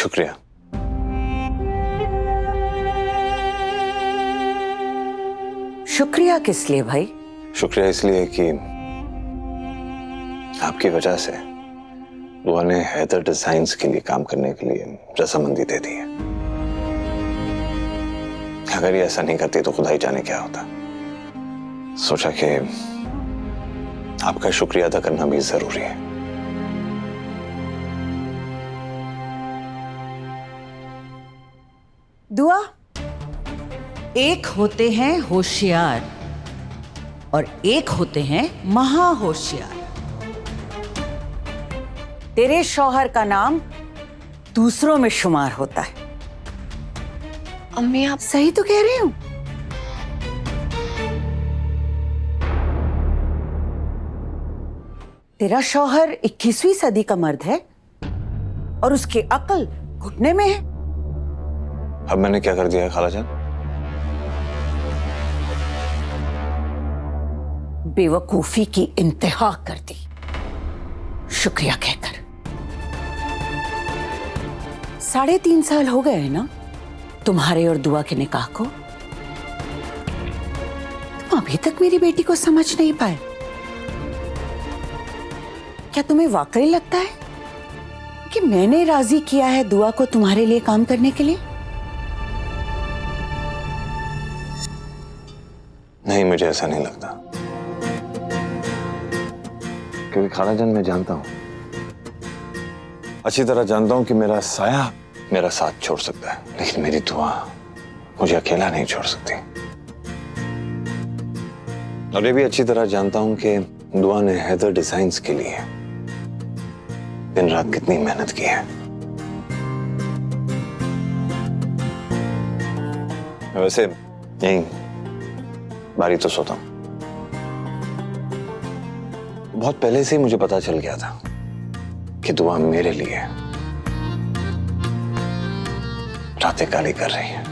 शुक्रिया। शुक्रिया किस लिए भाई? शुक्रिया इसलिए कि आपकी वजह से दुआ ने हैदर डिजाइन्स के लिए काम करने के लिए रजामंदी दे दी है। अगर ये ऐसा नहीं करती तो खुदा ही जाने क्या होता। सोचा कि आपका शुक्रिया अदा करना भी जरूरी है। दुआ, एक होते हैं होशियार और एक होते हैं महाहोशियार। तेरे शौहर का नाम दूसरों में शुमार होता है। अम्मी आप सही तो कह रही हूं? तेरा शौहर 21वीं सदी का मर्द है और उसकी अक्ल घुटने में है। अब मैंने क्या कर दिया है खालाजान? बेवकूफी की इंतहा कर दी शुक्रिया कहकर। 3.5 साल हो गए हैं ना तुम्हारे और दुआ के निकाह को। तुम अभी तक मेरी बेटी को समझ नहीं पाए। क्या तुम्हें वाकई लगता है कि मैंने राजी किया है दुआ को तुम्हारे लिए काम करने के लिए? नहीं, मुझे ऐसा नहीं लगता, क्योंकि खालाजान मैं जानता हूं, अच्छी तरह जानता हूं कि मेरा साया मेरा साथ छोड़ सकता है, लेकिन मेरी दुआ मुझे अकेला नहीं छोड़ सकती। और ये भी अच्छी तरह जानता हूं कि दुआ ने हैदर डिजाइन्स के लिए दिन रात कितनी मेहनत की है। वैसे यही बारी तो सोता हूं। बहुत पहले से ही मुझे पता चल गया था कि दुआ मेरे लिए रातें काली कर रही है।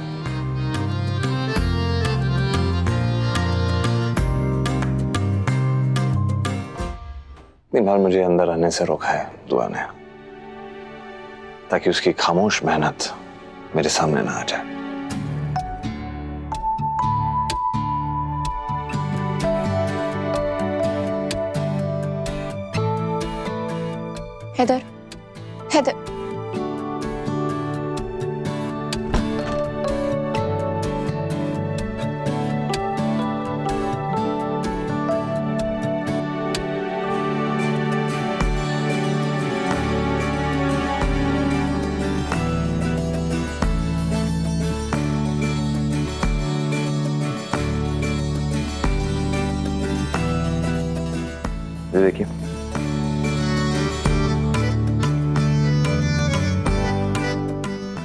इतनी बार मुझे अंदर आने से रोका है दुआ ने, ताकि उसकी खामोश मेहनत मेरे सामने ना आ जाए। हैदर, हैदर, ये देखिए,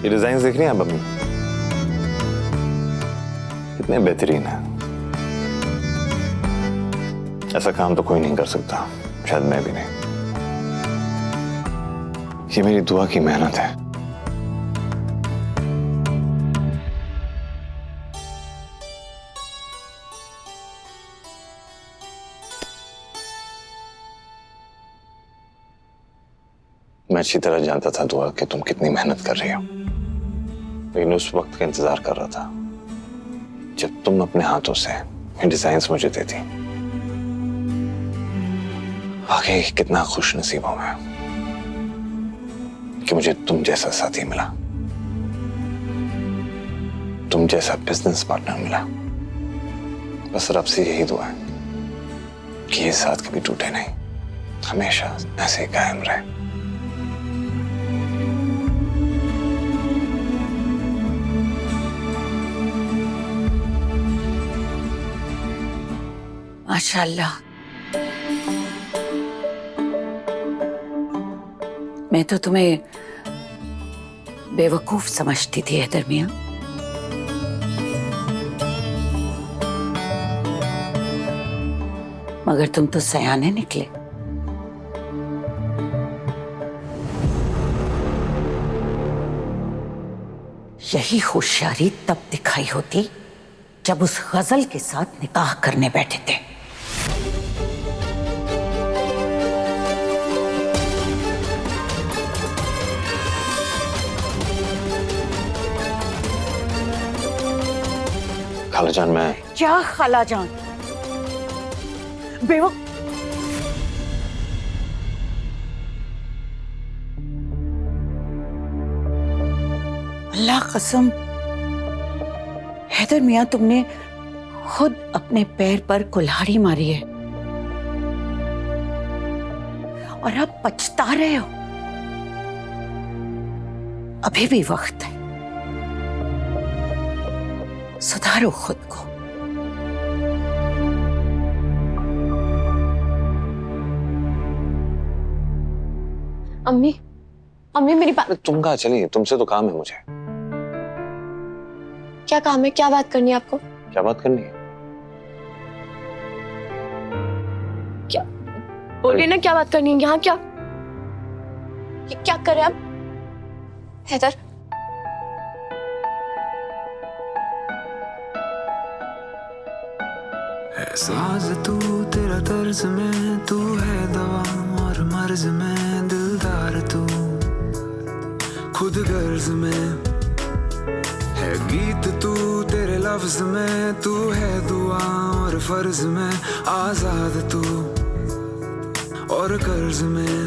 ये डिजाइन देख रही हैं आप अम्मी? कितने बेहतरीन है। ऐसा काम तो कोई नहीं कर सकता, शायद मैं भी नहीं। ये मेरी दुआ की मेहनत है। मैं अच्छी तरह जानता था दुआ कि तुम कितनी मेहनत कर रही हो, लेकिन उस वक्त का इंतजार कर रहा था जब तुम अपने हाथों से ये डिजाइन्स मुझे देती। वाकई कितना खुश नसीब हूं मैं कि मुझे तुम जैसा साथी मिला, तुम जैसा बिजनेस पार्टनर मिला। बस रब से यही दुआ है कि ये साथ कभी टूटे नहीं, हमेशा ऐसे ही कायम रहे। माशाअल्लाह, मैं तो तुम्हें बेवकूफ समझती थी हैदर मियां। मगर तुम तो सयाने निकले। यही होशियारी तब दिखाई होती जब उस गजल के साथ निकाह करने बैठे थे। खालाजान मैं क्या खालाजान? बेवकूफ। अल्लाह कसम, हैदर मियां, तुमने खुद अपने पैर पर कुल्हाड़ी मारी है और अब पछता रहे हो। अभी भी वक्त है, सुधारो खुद को। अम्मी, अम्मी मेरी बात। तुम कहाँ चली? तुमसे तो काम है मुझे। क्या काम है? क्या बात करनी है आपको? क्या बात करनी है? क्या बोलिए ना, क्या बात करनी है? यहाँ क्या क्या कर रहे हैं आप? हैदर, साज तू तेरा तर्ज में, तू है दवा और मर्ज में, दिलदार तू खुद गर्ज में है, गीत तू तेरे लफ्ज में, तू है दुआ और फर्ज में, आजाद तू और कर्ज में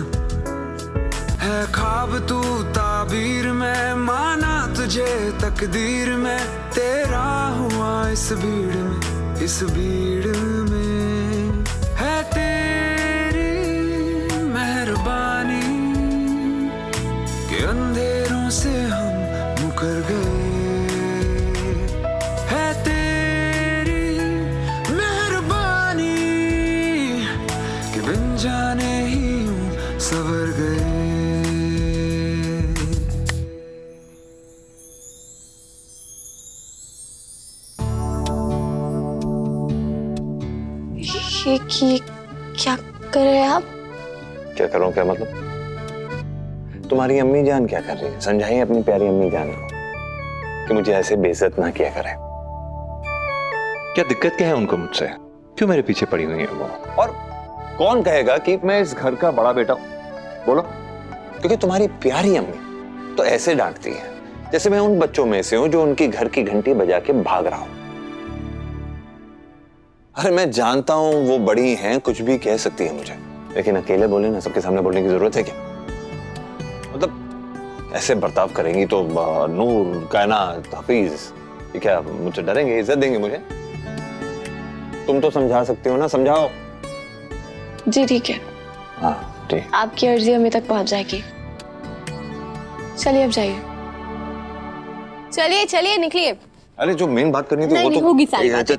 है, ख्वाब तू ताबीर में, माना तुझे तकदीर में, तेरा हुआ इस भीड़ में, इस भीड़ में है तेरी मेहरबानी कि अंधेरों से हम मुकर गए, है तेरी मेहरबानी कि बिन जाने ही यूं सवर गए। ये क्या कर रहे हैं आप? क्या करूं? क्या मतलब? तुम्हारी अम्मी जान क्या कर रही है? समझाइए अपनी प्यारी अम्मी जान को कि मुझे ऐसे बेइज्जत ना किया करे। क्या दिक्कत क्या है उनको मुझसे? क्यों मेरे पीछे पड़ी हुई है वो? और कौन कहेगा कि मैं इस घर का बड़ा बेटा हूं? बोलो। क्योंकि तुम्हारी प्यारी अम्मी तो ऐसे डांटती है जैसे मैं उन बच्चों में से हूं जो उनकी घर की घंटी बजा के भाग रहा हूं। अरे मैं जानता हूं वो बड़ी हैं, कुछ भी कह सकती है मुझे, लेकिन अकेले बोले ना, सबके सामने बोलने की जरूरत है क्या? मतलब ऐसे बर्ताव करेंगी तो नूर, कायनात, हफीज, ये क्या मुझे डरेंगे, इज्जत देंगे मुझे? तुम तो समझा सकती हो ना, समझाओ। जी ठीक है, हाँ ठीक। आपकी अर्जी अम्मी तक पहुंच जाएगी। चलिए अब जाइए, चलिए चलिए निकलिए। अरे जो मेन बात करनी थी वो नहीं तो होगी सारी बातें।